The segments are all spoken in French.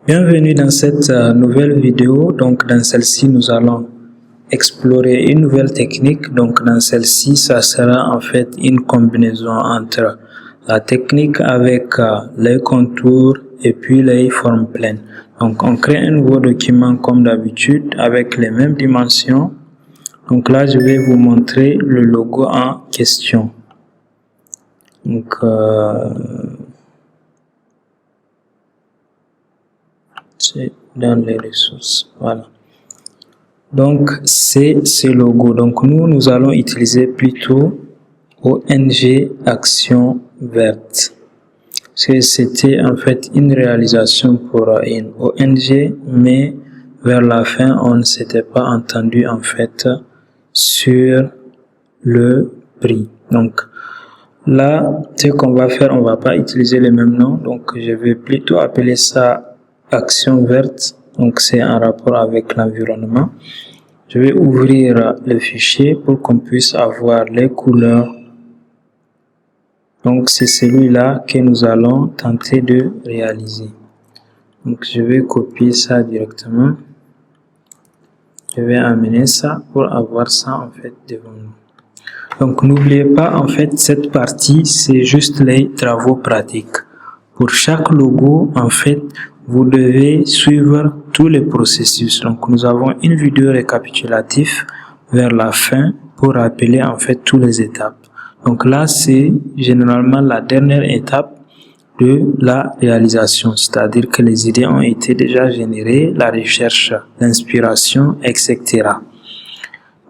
Bienvenue dans cette nouvelle vidéo. Donc dans celle-ci, nous allons explorer une nouvelle technique. Donc dans celle-ci, ça sera en fait une combinaison entre la technique avec les contours et puis les formes pleines. Donc on crée un nouveau document comme d'habitude avec les mêmes dimensions. Donc là, je vais vous montrer le logo en question. Donc c'est dans les ressources, voilà. Donc c'est ce logo. Donc nous allons utiliser plutôt ONG Action Verte. C'était en fait une réalisation pour une ONG, mais vers la fin on ne s'était pas entendu en fait sur le prix. Donc là, ce qu'on va faire, on va pas utiliser les mêmes noms, donc je vais plutôt appeler ça Action Verte. Donc c'est en rapport avec l'environnement. Je vais ouvrir le fichier pour qu'on puisse avoir les couleurs. Donc c'est celui-là que nous allons tenter de réaliser. Donc je vais copier ça directement. Je vais amener ça pour avoir ça en fait devant nous. Donc n'oubliez pas, en fait cette partie c'est juste les travaux pratiques. Pour chaque logo, en fait, vous devez suivre tous les processus. Donc nous avons une vidéo récapitulative vers la fin pour rappeler en fait toutes les étapes. Donc là c'est généralement la dernière étape de la réalisation, c'est-à-dire que les idées ont été déjà générées, la recherche, l'inspiration, etc.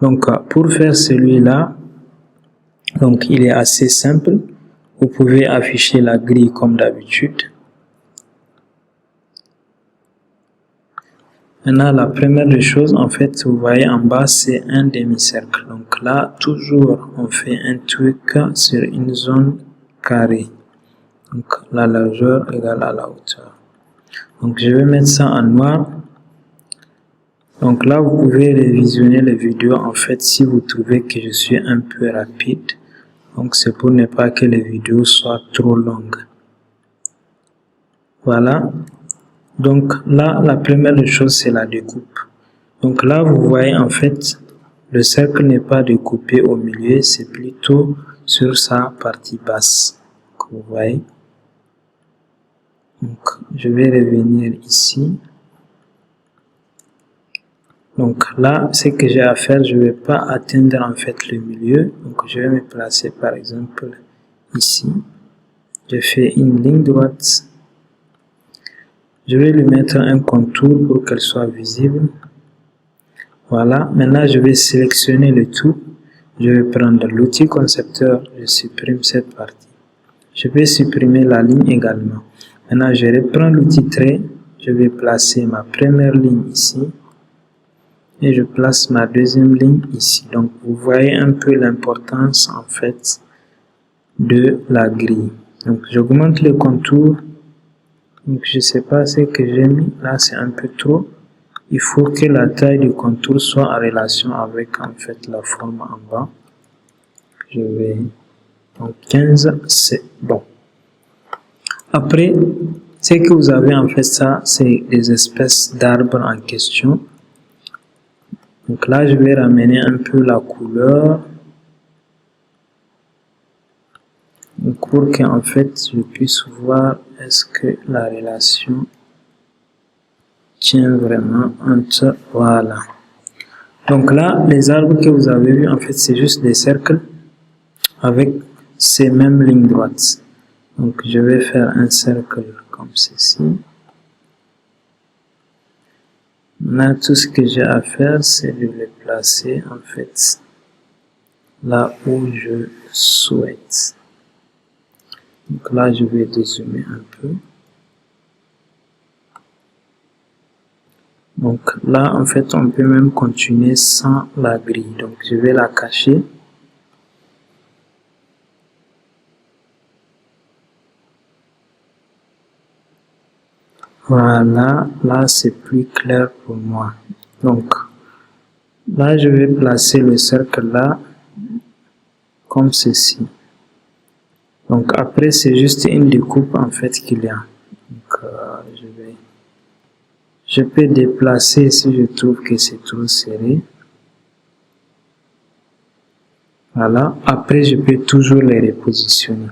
Donc pour faire celui-là, donc il est assez simple. Vous pouvez afficher la grille comme d'habitude. Maintenant, la première des choses, en fait, vous voyez en bas, c'est un demi-cercle. Donc là, toujours, on fait un tweak sur une zone carrée. Donc la largeur égale à la hauteur. Donc je vais mettre ça en noir. Donc là, vous pouvez révisionner les vidéos, en fait, si vous trouvez que je suis un peu rapide. Donc c'est pour ne pas que les vidéos soient trop longues. Voilà. Donc là, la première chose, c'est la découpe. Donc là, vous voyez en fait, le cercle n'est pas découpé au milieu, c'est plutôt sur sa partie basse. Donc, vous voyez. Donc je vais revenir ici. Donc là, ce que j'ai à faire, je ne vais pas atteindre en fait le milieu. Donc je vais me placer par exemple ici. Je fais une ligne droite. Je vais lui mettre un contour pour qu'elle soit visible. Voilà. Maintenant, je vais sélectionner le tout. Je vais prendre l'outil concepteur. Je supprime cette partie. Je vais supprimer la ligne également. Maintenant, je reprends l'outil trait. Je vais placer ma première ligne ici. Et je place ma deuxième ligne ici. Donc, vous voyez un peu l'importance, en fait, de la grille. Donc, j'augmente le contour. Donc, je ne sais pas ce que j'ai mis. Là, c'est un peu trop. Il faut que la taille du contour soit en relation avec, en fait, la forme en bas. Je vais... Donc, 15, c'est bon. Après, ce que vous avez, en fait, ça, c'est des espèces d'arbres en question. Donc là, je vais ramener un peu la couleur pour qu'en fait, je puisse voir est-ce que la relation tient vraiment entre... Voilà. Donc là, les arbres que vous avez vus, en fait, c'est juste des cercles avec ces mêmes lignes droites. Donc, je vais faire un cercle comme ceci. Maintenant, tout ce que j'ai à faire, c'est de les placer, en fait, là où je souhaite. Donc là, je vais dézoomer un peu. Donc là, en fait, on peut même continuer sans la grille. Donc, je vais la cacher. Voilà, là, c'est plus clair pour moi. Donc, là, je vais placer le cercle là, comme ceci. Donc, après, c'est juste une découpe, en fait, qu'il y a. Donc, je vais Je peux déplacer si je trouve que c'est trop serré. Voilà. Après, je peux toujours les repositionner.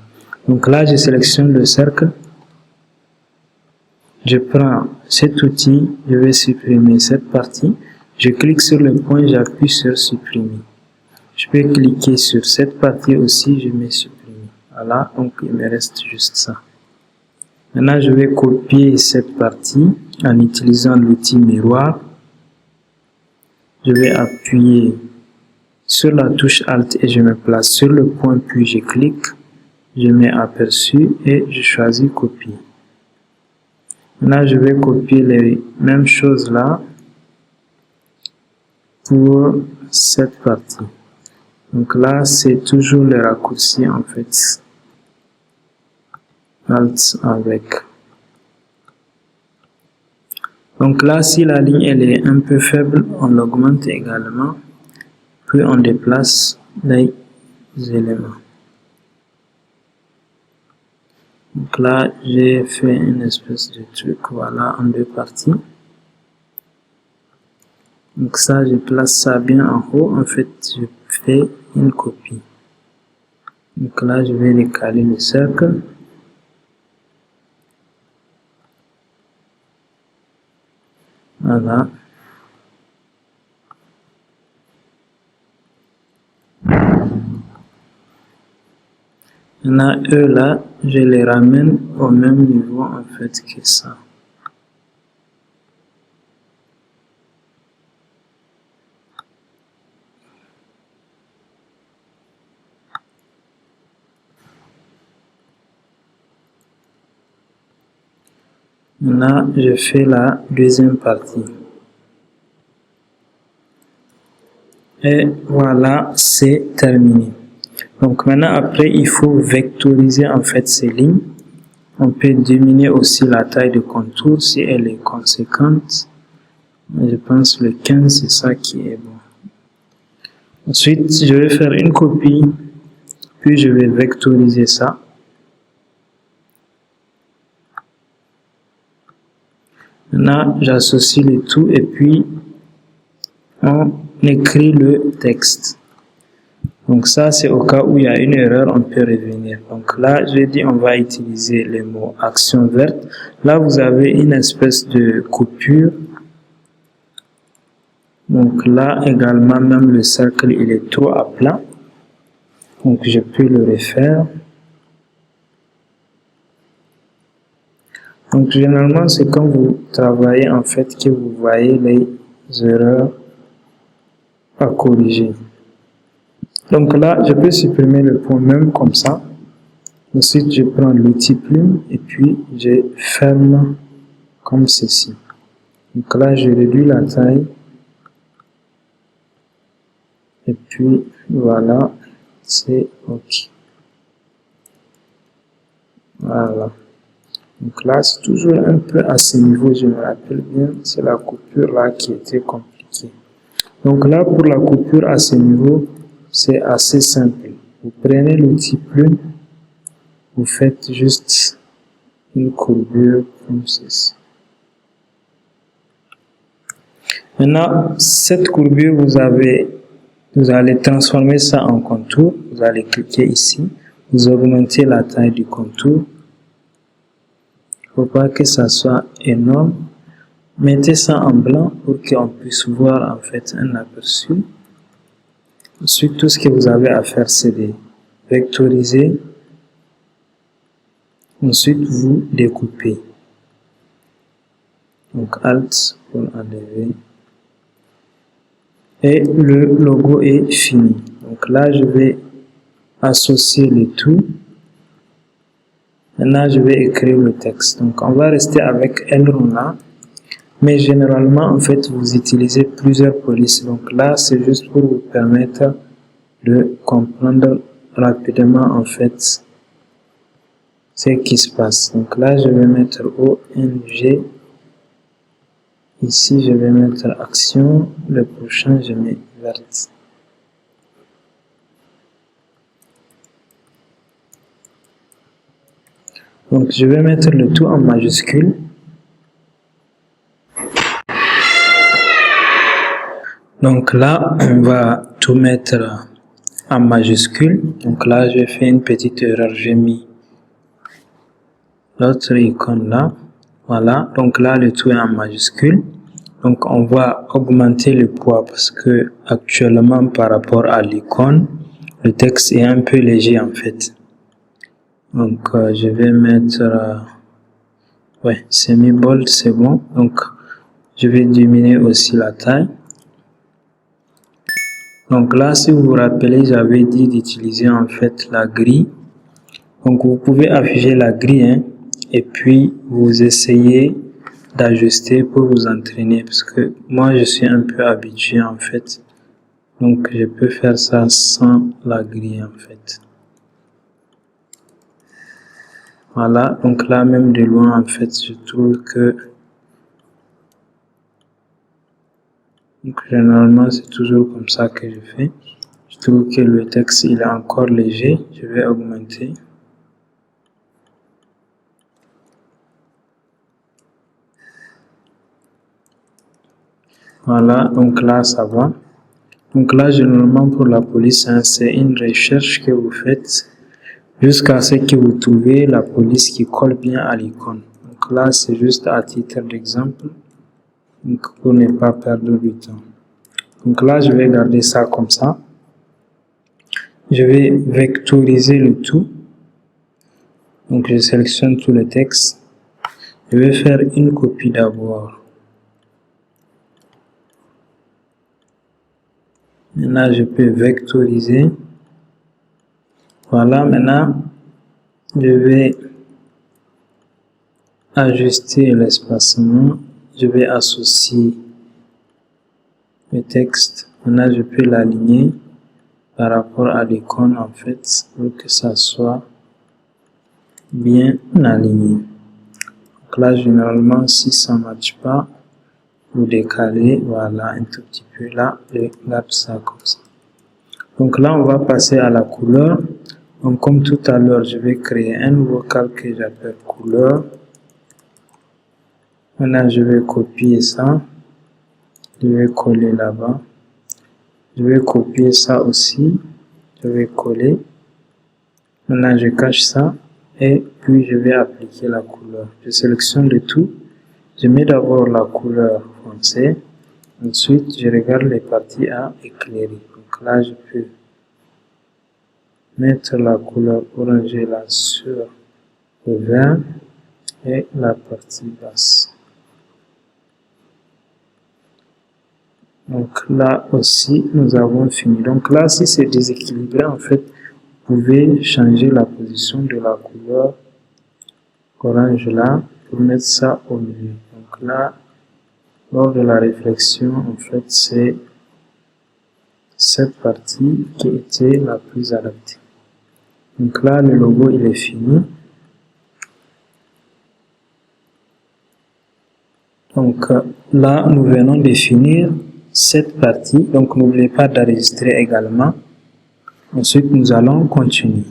Donc là, je sélectionne le cercle. Je prends cet outil, je vais supprimer cette partie. Je clique sur le point, j'appuie sur supprimer. Je peux cliquer sur cette partie aussi, je mets supprimer. Voilà, donc il me reste juste ça. Maintenant, je vais copier cette partie en utilisant l'outil miroir. Je vais appuyer sur la touche Alt et je me place sur le point, puis je clique. Je mets aperçu et je choisis copier. Maintenant, je vais copier les mêmes choses là pour cette partie. Donc là, c'est toujours le raccourci en fait. Alt avec. Donc là, si la ligne elle est un peu faible, on l'augmente également. Puis on déplace les éléments. Donc là, j'ai fait une espèce de truc, voilà, en deux parties. Donc ça, je place ça bien en haut. En fait, je fais une copie. Donc là, je vais décaler le cercle. Voilà. Maintenant, eux là, je les ramène au même niveau en fait que ça. Maintenant, je fais la deuxième partie. Et voilà, c'est terminé. Donc maintenant, après, il faut vectoriser en fait ces lignes. On peut diminuer aussi la taille de contour si elle est conséquente. Je pense que le 15, c'est ça qui est bon. Ensuite, je vais faire une copie, puis je vais vectoriser ça. Maintenant, j'associe le tout et puis on écrit le texte. Donc ça, c'est au cas où il y a une erreur, on peut revenir. Donc là, je dis on va utiliser le mot action verte. Là, vous avez une espèce de coupure. Donc là, également, même le cercle, il est trop à plat. Donc je peux le refaire. Donc généralement, c'est quand vous travaillez en fait que vous voyez les erreurs à corriger. Donc là, je peux supprimer le point même comme ça. Ensuite, je prends l'outil plume et puis je ferme comme ceci. Donc là, je réduis la taille. Et puis voilà, c'est OK. Voilà. Donc là, c'est toujours un peu à ce niveau, je me rappelle bien, c'est la coupure là qui était compliquée. Donc là, pour la coupure à ce niveau, c'est assez simple. Vous prenez l'outil plume, vous faites juste une courbure comme ceci. Maintenant, cette courbure, vous allez transformer ça en contour. Vous allez cliquer ici, vous augmentez la taille du contour. Il ne faut pas que ça soit énorme. Mettez ça en blanc pour qu'on puisse voir en fait un aperçu. Ensuite, tout ce que vous avez à faire, c'est de vectoriser. Ensuite, vous découpez. Donc, Alt pour enlever. Et le logo est fini. Donc là, je vais associer le tout. Maintenant, je vais écrire le texte. Donc, on va rester avec Elrond là. Mais généralement, en fait, vous utilisez plusieurs polices. Donc là, c'est juste pour vous permettre de comprendre rapidement, en fait, ce qui se passe. Donc là, je vais mettre ONG. Ici, je vais mettre action. Le prochain, je mets verte. Donc, je vais mettre le tout en majuscule. Donc là, on va tout mettre en majuscule. Donc là, j'ai fait une petite erreur, j'ai mis l'autre icône là. Voilà, donc là, le tout est en majuscule. Donc on va augmenter le poids parce que actuellement, par rapport à l'icône, le texte est un peu léger en fait. Donc je vais mettre ouais, semi-bold, c'est bon. Donc je vais diminuer aussi la taille. Donc là, si vous vous rappelez, j'avais dit d'utiliser en fait la grille. Donc vous pouvez afficher la grille, hein, et puis vous essayez d'ajuster pour vous entraîner parce que moi je suis un peu habitué en fait. Donc je peux faire ça sans la grille en fait. Voilà, donc là même de loin en fait, je trouve que donc généralement c'est toujours comme ça que je fais. Je trouve que le texte il est encore léger, je vais augmenter. Voilà, donc là ça va. Donc là généralement pour la police, hein, c'est une recherche que vous faites jusqu'à ce que vous trouvez la police qui colle bien à l'icône. Donc là c'est juste à titre d'exemple, donc pour ne pas perdre du temps. Donc là je vais garder ça comme ça. Je vais vectoriser le tout. Donc je sélectionne tout le texte. Je vais faire une copie d'abord. Maintenant je peux vectoriser. Voilà, maintenant je vais ajuster l'espacement. Je vais associer le texte. Maintenant je peux l'aligner par rapport à l'icône en fait pour que ça soit bien aligné. Donc là généralement si ça ne matche pas, vous décalez, voilà, un tout petit peu là, et garde ça comme ça. Donc là on va passer à la couleur. Donc comme tout à l'heure, je vais créer un nouveau calque que j'appelle couleur. Maintenant je vais copier ça, je vais coller là-bas. Je vais copier ça aussi, je vais coller. Maintenant je cache ça et puis je vais appliquer la couleur. Je sélectionne le tout. Je mets d'abord la couleur foncée. Ensuite je regarde les parties à éclairer. Donc là je peux mettre la couleur orangée là sur le vert et la partie basse. Donc là aussi nous avons fini. Donc là si c'est déséquilibré en fait, vous pouvez changer la position de la couleur orange là pour mettre ça au milieu. Donc là lors de la réflexion en fait c'est cette partie qui était la plus adaptée. Donc là le logo il est fini. Donc là nous venons de finir cette partie. Donc n'oubliez pas d'enregistrer également. Ensuite nous allons continuer.